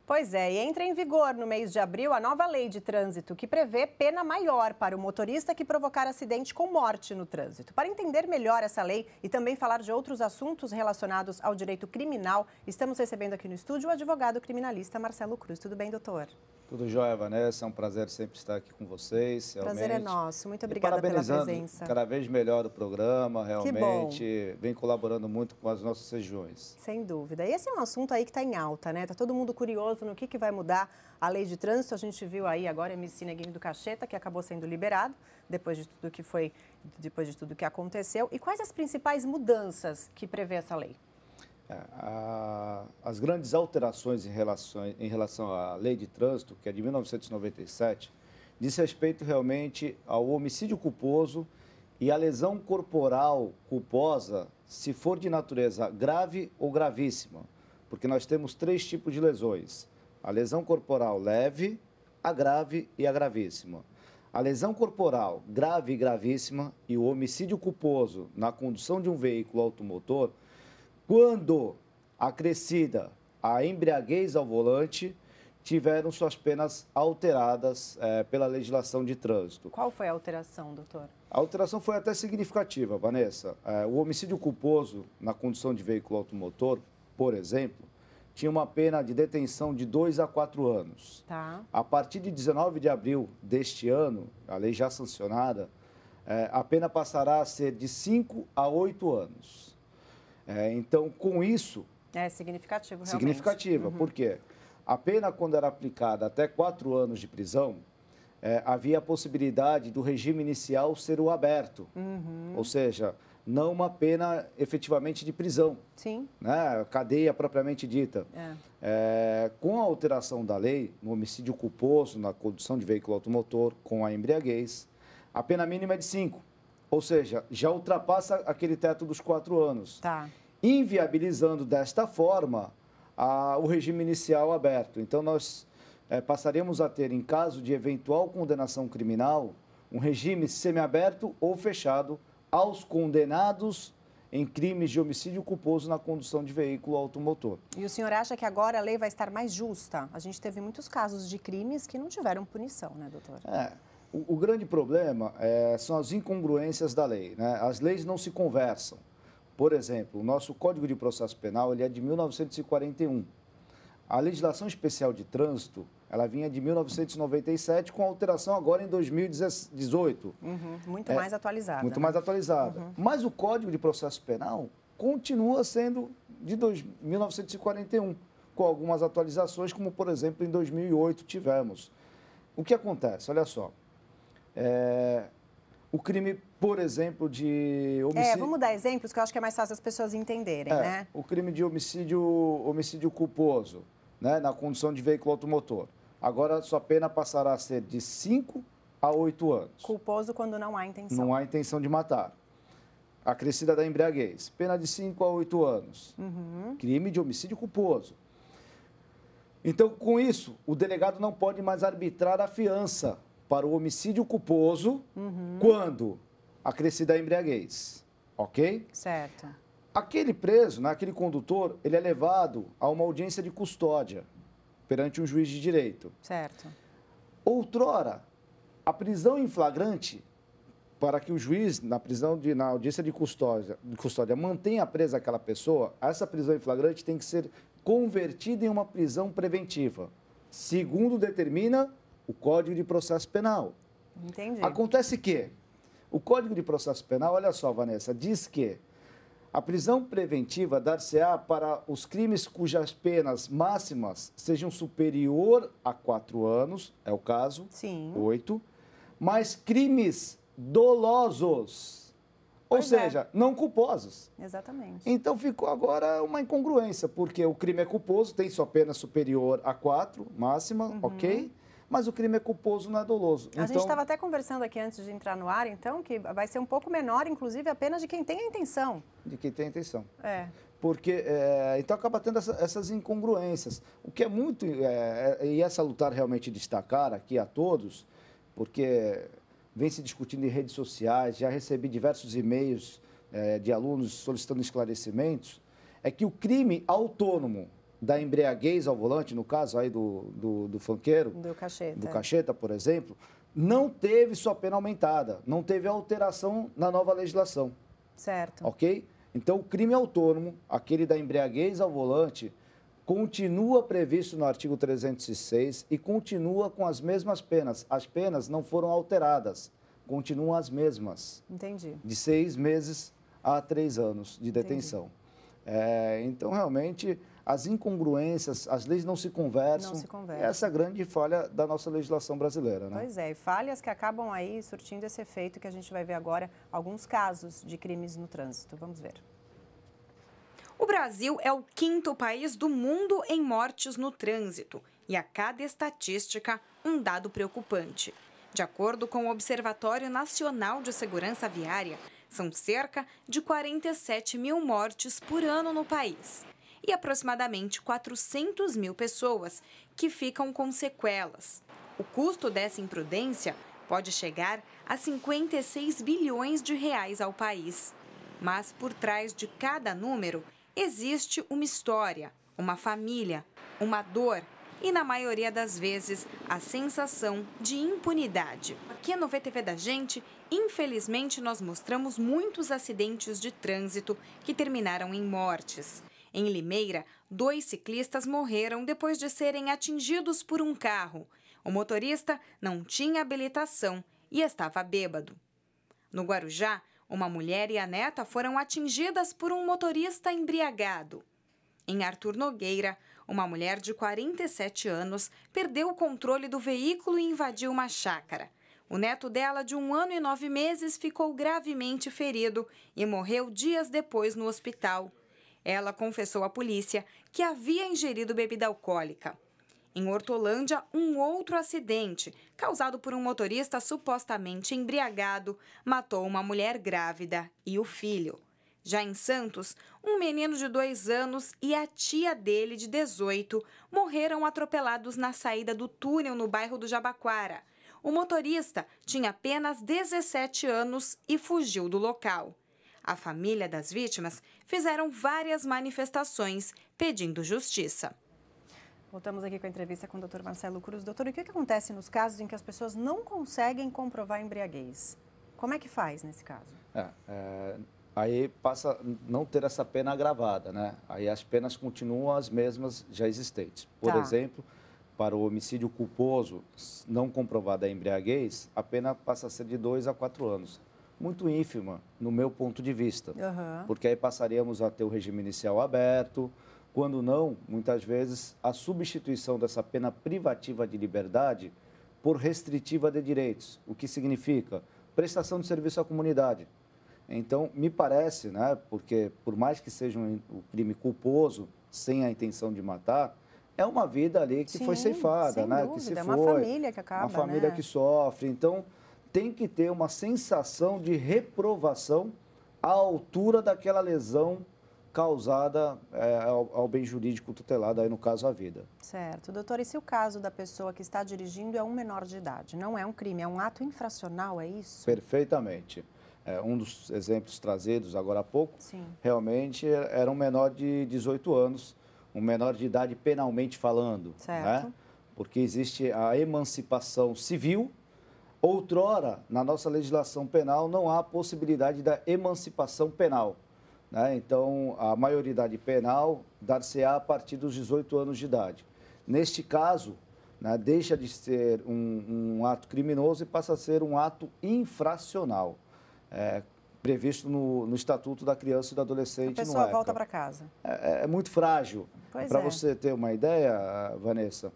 Pois é, e entra em vigor no mês de abril a nova lei de trânsito, que prevê pena maior para o motorista que provocar acidente com morte no trânsito. Para entender melhor essa lei e também falar de outros assuntos relacionados ao direito criminal, estamos recebendo aqui no estúdio o advogado criminalista Marcelo Cruz. Tudo bem, doutor? Tudo jóia, Vanessa. É um prazer sempre estar aqui com vocês. Prazer é nosso. Muito obrigada pela presença. Cada vez melhor o programa, realmente vem colaborando muito com as nossas regiões. Sem dúvida. E esse é um assunto aí que está em alta, né? Está todo mundo curioso no que vai mudar a lei de trânsito. A gente viu aí agora MC Neguinho do Cacheta, que acabou sendo liberado depois de tudo que aconteceu. E quais as principais mudanças que prevê essa lei? As grandes alterações em relação à lei de trânsito, que é de 1997, diz respeito realmente ao homicídio culposo e à lesão corporal culposa, se for de natureza grave ou gravíssima, porque nós temos 3 tipos de lesões: a lesão corporal leve, a grave e a gravíssima. A lesão corporal grave e gravíssima e o homicídio culposo na condução de um veículo automotor, quando acrescida a embriaguez ao volante, tiveram suas penas alteradas pela legislação de trânsito. Qual foi a alteração, doutor? A alteração foi até significativa, Vanessa. O homicídio culposo na condução de veículo automotor, por exemplo, tinha uma pena de detenção de 2 a 4 anos. Tá. A partir de 19 de abril deste ano, a lei já sancionada, a pena passará a ser de 5 a 8 anos. Então, com isso... É significativo, realmente. Significativa, por quê? A pena, quando era aplicada até 4 anos de prisão, havia a possibilidade do regime inicial ser o aberto. Ou seja, não uma pena efetivamente de prisão. Sim. Né? Cadeia propriamente dita. Com a alteração da lei, no homicídio culposo, na condução de veículo automotor, com a embriaguez, a pena mínima é de 5. Ou seja, já ultrapassa aquele teto dos 4 anos. Tá. Inviabilizando desta forma o regime inicial aberto. Então, nós passaremos a ter, em caso de eventual condenação criminal, um regime semiaberto ou fechado aos condenados em crimes de homicídio culposo na condução de veículo automotor. E o senhor acha que agora a lei vai estar mais justa? A gente teve muitos casos de crimes que não tiveram punição, né, doutor? O grande problema são as incongruências da lei, né? As leis não se conversam. Por exemplo, o nosso Código de Processo Penal ele é de 1941. A legislação especial de trânsito, ela vinha de 1997, com alteração agora em 2018. Muito mais atualizada. Muito mais atualizada. Mas o Código de Processo Penal continua sendo de 1941, com algumas atualizações, como, por exemplo, em 2008 tivemos. O que acontece? Olha só. O crime, por exemplo, de homicídio... vamos dar exemplos que eu acho que é mais fácil as pessoas entenderem, né? O crime de homicídio culposo, né, na condução de veículo automotor. Agora, sua pena passará a ser de 5 a 8 anos. Culposo quando não há intenção. Não há intenção de matar. Acrescida da embriaguez. Pena de 5 a 8 anos. Crime de homicídio culposo. Então, com isso, o delegado não pode mais arbitrar a fiança para o homicídio culposo quando acrescida a embriaguez. Ok? Certo. Aquele preso, né, aquele condutor, ele é levado a uma audiência de custódia perante um juiz de direito. Certo. Outrora, a prisão em flagrante, para que o juiz, na audiência de custódia, mantenha presa aquela pessoa, essa prisão em flagrante tem que ser convertida em uma prisão preventiva, segundo determina o Código de Processo Penal. Entendi. Acontece que o Código de Processo Penal, olha só, Vanessa, diz que a prisão preventiva dar-se-á para os crimes cujas penas máximas sejam superior a 4 anos, é o caso, Sim. 8, mas crimes dolosos, ou seja, não culposos. Exatamente. Então ficou agora uma incongruência, porque o crime é culposo, tem sua pena superior a 4, máxima, ok? Mas o crime é culposo, não é doloso. A gente estava até conversando aqui antes de entrar no ar, então, que vai ser um pouco menor, inclusive, a pena de quem tem a intenção. De quem tem a intenção. porque então acaba tendo essas incongruências. O que é muito, e é salutar realmente destacar aqui a todos, porque vem se discutindo em redes sociais, já recebi diversos e-mails de alunos solicitando esclarecimentos, é que o crime autônomo da embriaguez ao volante, no caso aí do funkeiro, do cacheta, por exemplo, não teve sua pena aumentada, não teve alteração na nova legislação. Certo. Ok? Então, o crime autônomo, aquele da embriaguez ao volante, continua previsto no artigo 306 e continua com as mesmas penas. As penas não foram alteradas, continuam as mesmas. Entendi. De 6 meses a 3 anos de detenção. Então, realmente, as incongruências, as leis não se conversam. Não se conversam. Essa é a grande falha da nossa legislação brasileira, né? Pois é, e falhas que acabam aí surtindo esse efeito que a gente vai ver agora, alguns casos de crimes no trânsito. Vamos ver. O Brasil é o 5º país do mundo em mortes no trânsito e a cada estatística um dado preocupante. De acordo com o Observatório Nacional de Segurança Viária, são cerca de 47 mil mortes por ano no país e aproximadamente 400 mil pessoas que ficam com sequelas. O custo dessa imprudência pode chegar a 56 bilhões de reais ao país. Mas por trás de cada número existe uma história, uma família, uma dor e, na maioria das vezes, a sensação de impunidade. Aqui no VTV da Gente, infelizmente, nós mostramos muitos acidentes de trânsito que terminaram em mortes. Em Limeira, 2 ciclistas morreram depois de serem atingidos por um carro. O motorista não tinha habilitação e estava bêbado. No Guarujá, uma mulher e a neta foram atingidas por um motorista embriagado. Em Arthur Nogueira, uma mulher de 47 anos perdeu o controle do veículo e invadiu uma chácara. O neto dela, de 1 ano e 9 meses, ficou gravemente ferido e morreu dias depois no hospital. Ela confessou à polícia que havia ingerido bebida alcoólica. Em Hortolândia, um outro acidente, causado por um motorista supostamente embriagado, matou uma mulher grávida e o filho. Já em Santos, um menino de 2 anos e a tia dele, de 18, morreram atropelados na saída do túnel no bairro do Jabaquara. O motorista tinha apenas 17 anos e fugiu do local. A família das vítimas fizeram várias manifestações pedindo justiça. Voltamos aqui com a entrevista com o Dr. Marcelo Cruz. Doutor, o que acontece nos casos em que as pessoas não conseguem comprovar a embriaguez? Como é que faz nesse caso? Aí passa a não ter essa pena agravada, né? Aí as penas continuam as mesmas já existentes. Por exemplo, para o homicídio culposo não comprovada a embriaguez, a pena passa a ser de 2 a 4 anos. Muito ínfima, no meu ponto de vista. Porque aí passaríamos a ter o regime inicial aberto. Quando não, muitas vezes, a substituição dessa pena privativa de liberdade por restritiva de direitos. O que significa prestação de serviço à comunidade. Então, me parece, né, porque por mais que seja um crime culposo, sem a intenção de matar, é uma vida ali que foi ceifada, né? Dúvida, que se foi. É uma família que acaba, uma família que sofre. Então, tem que ter uma sensação de reprovação à altura daquela lesão causada ao bem jurídico tutelado, aí no caso a vida. Certo. Doutor, e se o caso da pessoa que está dirigindo é um menor de idade? Não é um crime, é um ato infracional, é isso? Perfeitamente. Um dos exemplos trazidos agora há pouco, realmente era um menor de 18 anos, um menor de idade penalmente falando. Certo. Né? Porque existe a emancipação civil. Outrora, na nossa legislação penal, não há possibilidade da emancipação penal. Né? Então, a maioridade penal dar-se-á a partir dos 18 anos de idade. Neste caso, né, deixa de ser um ato criminoso e passa a ser um ato infracional, previsto no Estatuto da Criança e do Adolescente. A pessoa volta para casa. É muito frágil. Para você ter uma ideia, Vanessa,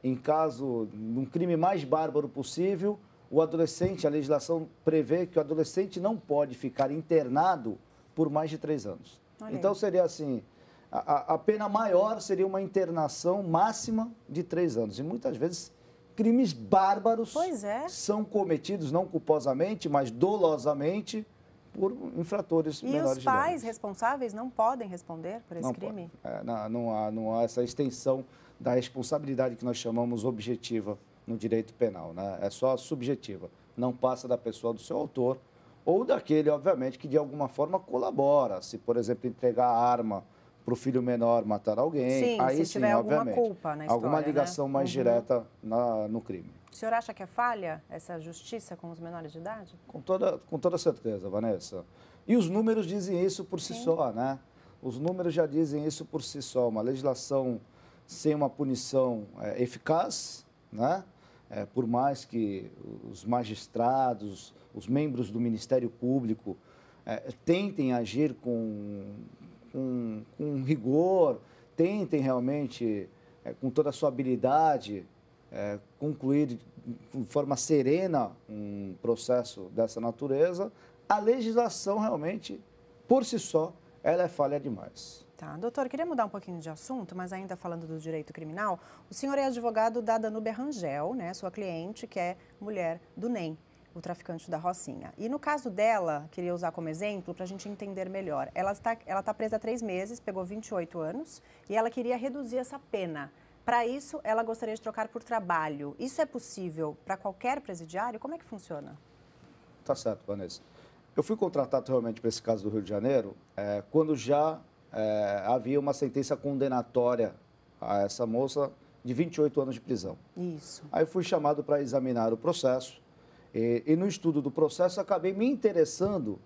em caso de um crime mais bárbaro possível, o adolescente, a legislação prevê que o adolescente não pode ficar internado por mais de 3 anos. Então, seria assim, a pena maior seria uma internação máxima de 3 anos. E muitas vezes, crimes bárbaros são cometidos, não culposamente, mas dolosamente, por infratores menores de idade. E os pais responsáveis não podem responder por esse crime? Não há essa extensão da responsabilidade que nós chamamos objetiva no direito penal, né? É só subjetiva, não passa da pessoa do seu autor ou daquele, obviamente, que de alguma forma colabora. Se, por exemplo, entregar a arma para o filho menor matar alguém, sim, aí se tiver obviamente, alguma culpa na história, alguma ligação né? mais direta no crime. O senhor acha que é falha essa justiça com os menores de idade? Com toda certeza, Vanessa. E os números dizem isso por si só, né? Os números já dizem isso por si só. Uma legislação sem uma punição eficaz, né? Por mais que os magistrados, os membros do Ministério Público tentem agir com rigor, tentem realmente, com toda a sua habilidade, concluir de forma serena um processo dessa natureza, a legislação realmente, por si só, ela é falha demais. Tá, doutor, queria mudar um pouquinho de assunto, mas ainda falando do direito criminal, o senhor é advogado da Danúbia Rangel, né, sua cliente, que é mulher do NEM, o traficante da Rocinha. E no caso dela, queria usar como exemplo para a gente entender melhor. Ela tá presa há 3 meses, pegou 28 anos e ela queria reduzir essa pena. Para isso, ela gostaria de trocar por trabalho. Isso é possível para qualquer presidiário? Como é que funciona? Tá certo, Vanessa. Eu fui contratado realmente para esse caso do Rio de Janeiro quando já havia uma sentença condenatória a essa moça de 28 anos de prisão. Isso. Aí fui chamado para examinar o processo e no estudo do processo acabei me interessando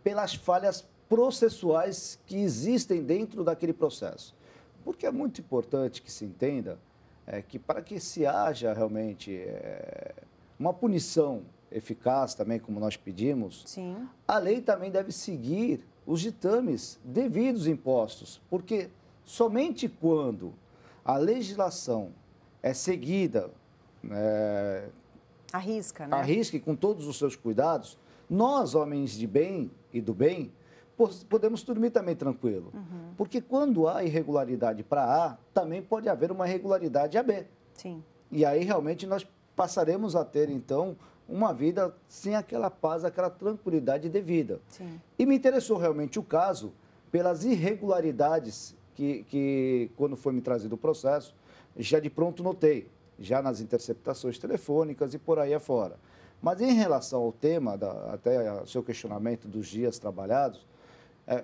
pelas falhas processuais que existem dentro daquele processo. Porque é muito importante que se entenda que para que se haja realmente uma punição eficaz também, como nós pedimos, sim, a lei também deve seguir os ditames devidos impostos, porque somente quando a legislação é seguida, arrisca, né? arrisca e com todos os seus cuidados, nós, homens de bem e do bem, podemos dormir também tranquilo. Uhum. Porque quando há irregularidade para A, também pode haver uma irregularidade a B. Sim. E aí realmente nós passaremos a ter, então, uma vida sem aquela paz, aquela tranquilidade devida. Sim. E me interessou realmente o caso pelas irregularidades que quando foi me trazido o processo, já de pronto notei, já nas interceptações telefônicas e por aí afora. Mas em relação ao tema, até o seu questionamento dos dias trabalhados,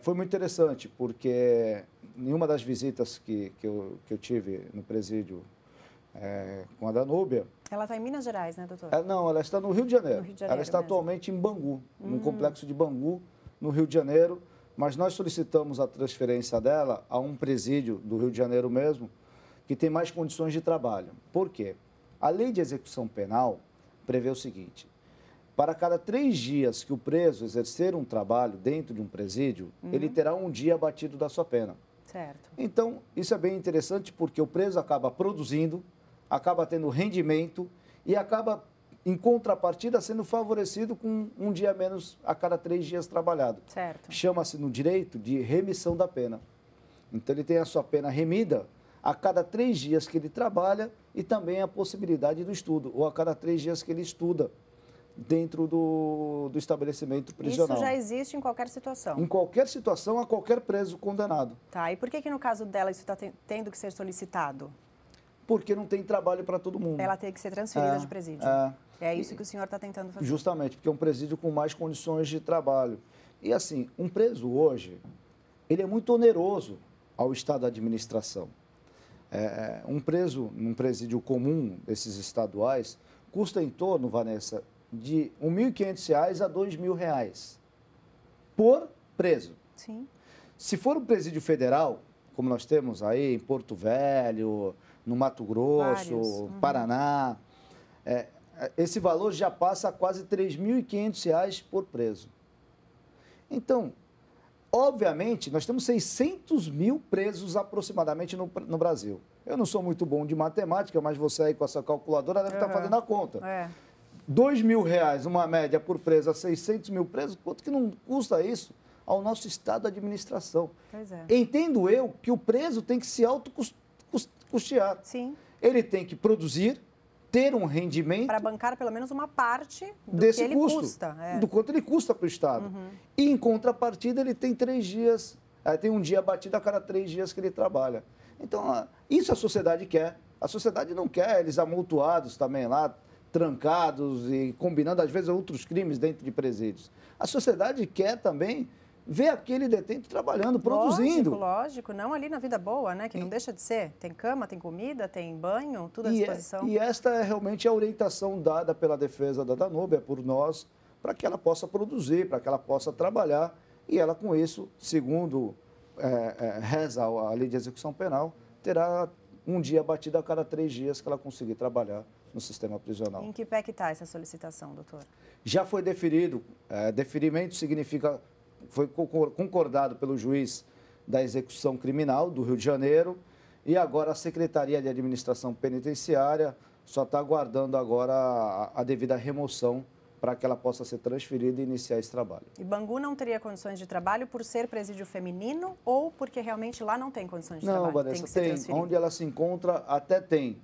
foi muito interessante, porque em uma das visitas que eu tive no presídio com a Danúbia... Ela está em Minas Gerais, né, doutor? Não, ela está no Rio de Janeiro. No Rio de Janeiro ela está mesmo. atualmente em Bangu, no complexo de Bangu, no Rio de Janeiro, mas nós solicitamos a transferência dela a um presídio do Rio de Janeiro mesmo, que tem mais condições de trabalho. Por quê? A lei de execução penal prevê o seguinte: para cada 3 dias que o preso exercer um trabalho dentro de um presídio, ele terá um dia abatido da sua pena. Certo. Então, isso é bem interessante porque o preso acaba produzindo, acaba tendo rendimento e acaba, em contrapartida, sendo favorecido com um dia a menos a cada 3 dias trabalhado. Certo. Chama-se no direito de remissão da pena. Então, ele tem a sua pena remida a cada 3 dias que ele trabalha e também a possibilidade do estudo, ou a cada 3 dias que ele estuda dentro do estabelecimento prisional. Isso já existe em qualquer situação? Em qualquer situação, a qualquer preso condenado. Tá, e por que no caso dela isso está tendo que ser solicitado? Porque não tem trabalho para todo mundo. Ela tem que ser transferida de presídio. É isso que o senhor está tentando fazer. Justamente, porque é um presídio com mais condições de trabalho. E assim, um preso hoje, ele é muito oneroso ao estado da administração. Um preso num presídio comum, desses estaduais, custa em torno, Vanessa, de R$ 1.500 a R$ 2.000 por preso. Sim. Se for um presídio federal, como nós temos aí em Porto Velho, no Mato Grosso, Paraná, esse valor já passa a quase R$ 3.500 por preso. Então, obviamente, nós temos 600 mil presos aproximadamente no Brasil. Eu não sou muito bom de matemática, mas você aí com a sua calculadora deve estar fazendo a conta. R$ 2.000, uma média por preso, a 600 mil presos, quanto que não custa isso ao nosso estado de administração? Pois é. Entendo eu que o preso tem que se autocustear. Sim. Ele tem que produzir, ter um rendimento... Para bancar pelo menos uma parte desse que ele custo, custa. do quanto ele custa para o Estado. E, em contrapartida, ele tem 3 dias, tem um dia batido a cada 3 dias que ele trabalha. Então, isso a sociedade quer. A sociedade não quer eles amultuados também lá, trancados e combinando, às vezes, outros crimes dentro de presídios. A sociedade quer também ver aquele detento trabalhando, produzindo. Lógico, não ali na vida boa, né? Que não deixa de ser. Tem cama, tem comida, tem banho, tudo à disposição. E esta é realmente a orientação dada pela defesa da Danúbia, por nós, para que ela possa produzir, para que ela possa trabalhar. E ela, com isso, segundo reza a lei de execução penal, terá um dia batido a cada 3 dias que ela conseguir trabalhar no sistema prisional. Em que pé que está essa solicitação, doutor? Já foi deferido. Deferimento significa, foi concordado pelo juiz da execução criminal do Rio de Janeiro e agora a Secretaria de Administração Penitenciária só está aguardando agora a devida remoção para que ela possa ser transferida e iniciar esse trabalho. E Bangu não teria condições de trabalho por ser presídio feminino ou porque realmente lá não tem condições de trabalho? Não, Vanessa, tem. Onde ela se encontra até tem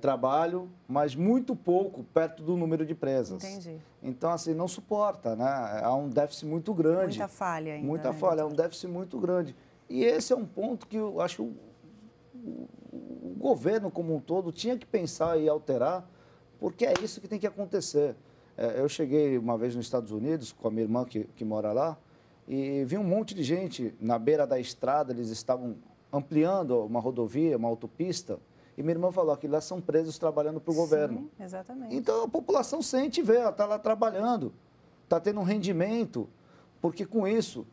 trabalho, mas muito pouco perto do número de presas. Entendi. Então, assim, não suporta, né? Há um déficit muito grande. Muita falha ainda. Muita falha, é um déficit muito grande. E esse é um ponto que eu acho que o governo como um todo tinha que pensar e alterar, porque é isso que tem que acontecer. Eu cheguei uma vez nos Estados Unidos com a minha irmã que mora lá e vi um monte de gente na beira da estrada, eles estavam ampliando uma rodovia, uma autopista, e minha irmã falou que lá são presos trabalhando para o governo. Sim, exatamente. Então a população sente e vê, ela está lá trabalhando, está tendo um rendimento, porque com isso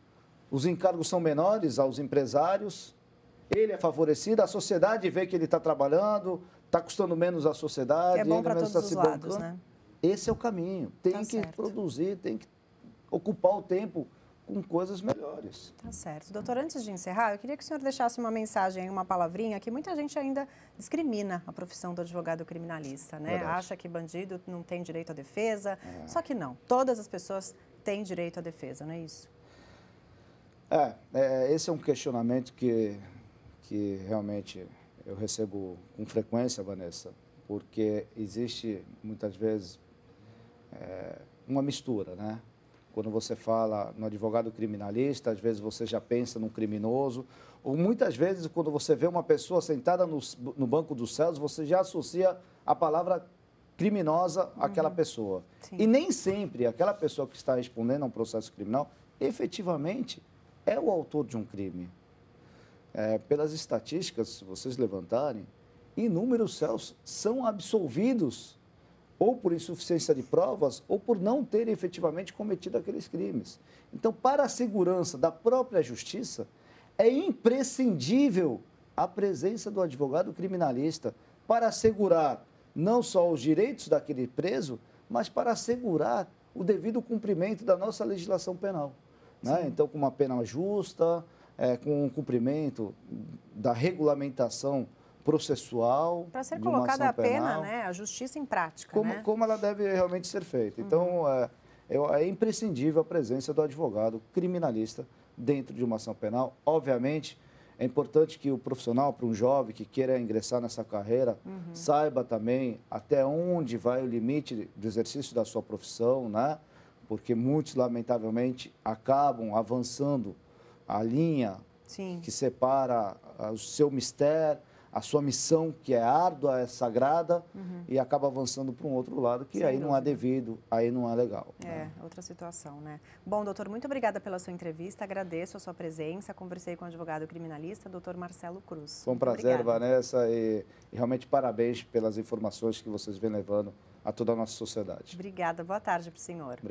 os encargos são menores aos empresários, ele é favorecido, a sociedade vê que ele está trabalhando, está custando menos à sociedade. É bom para todos está os se lados, bancando. né? Esse é o caminho. Tem Tá que certo. produzir, tem que ocupar o tempo com coisas melhores. Tá certo. Doutor, antes de encerrar, eu queria que o senhor deixasse uma mensagem, uma palavrinha, que muita gente ainda discrimina a profissão do advogado criminalista, né? Verdade. Acha que bandido não tem direito à defesa, só que não. Todas as pessoas têm direito à defesa, não é isso? Esse é um questionamento que realmente eu recebo com frequência, Vanessa, porque existe, muitas vezes, uma mistura, né? Quando você fala no advogado criminalista, às vezes você já pensa num criminoso, ou muitas vezes, quando você vê uma pessoa sentada no banco dos céus, você já associa a palavra criminosa àquela pessoa. Sim. E nem sempre aquela pessoa que está respondendo a um processo criminal, efetivamente, é o autor de um crime. Pelas estatísticas, se vocês levantarem, inúmeros réus são absolvidos ou por insuficiência de provas ou por não terem efetivamente cometido aqueles crimes. Então, para a segurança da própria justiça, é imprescindível a presença do advogado criminalista para assegurar não só os direitos daquele preso, mas para assegurar o devido cumprimento da nossa legislação penal. Né? Então, com uma pena justa, com o cumprimento da regulamentação processual. Para ser colocada a pena, penal, né? A justiça em prática, como ela deve realmente ser feita. Então, é imprescindível a presença do advogado criminalista dentro de uma ação penal. Obviamente, é importante que o profissional, para um jovem que queira ingressar nessa carreira, saiba também até onde vai o limite do exercício da sua profissão, né? Porque muitos, lamentavelmente, acabam avançando a linha Sim. que separa o seu mistério, a sua missão, que é árdua, é sagrada, e acaba avançando para um outro lado, que Sem aí não é dúvida. devido, aí não é legal. Né? Outra situação, né? Bom, doutor, muito obrigada pela sua entrevista, agradeço a sua presença, conversei com o advogado criminalista, doutor Marcelo Cruz. Foi um prazer, Vanessa, e realmente parabéns pelas informações que vocês vêm levando a toda a nossa sociedade. Obrigada, boa tarde para o senhor. Obrigado.